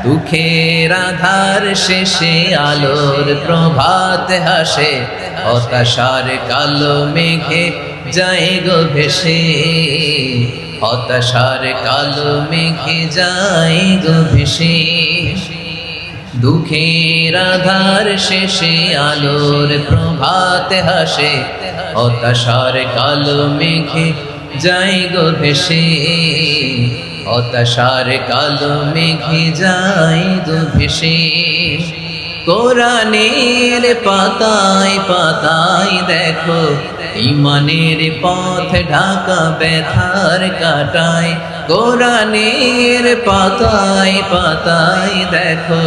দুঃখের আধার শেষে আলোর প্রভাত হাসে, হতাশার কালো মেঘে যায় গো ভেসে, হতাশার কালো মেঘে যায় গো ভেসে। দুঃখের আধার শেষে আলোর প্রভাত হাসে, হতাশার কালো মেঘে যায় গো ভেসে, হতাশার কালো মেঘে যায় গো ভেসে। কোরআনের পাতায় পাতায় দেখো ঈমানের পথ ঢাকা ব্যথার কাটায়, কোরআনের পাতায় পাতায় দেখো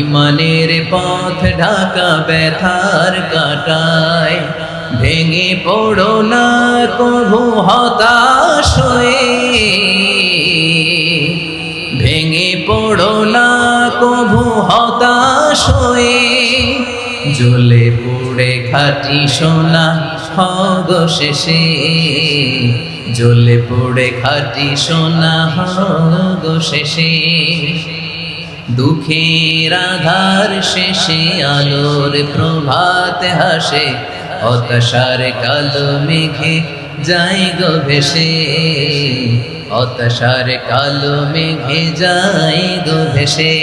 ঈমানের পথ ঢাকা ব্যথার কাটায়। ভেঙে পড়ো না কভু হতাশ হয়ে, ভেঙে পড়ো না কভু হতাশ হয়ে, জ্বলে পুড়ে খাঁটি সোনা হগো শেষে, জ্বলে পুড়ে খাঁটি সোনা হগো শেষে। দুঃখের আধার শেষে আলোর প্রভাত হাসে, হতাশার কালো মেঘে যায় গো ভেসে, হতাশার কালো মেঘে যায় গো ভেসে।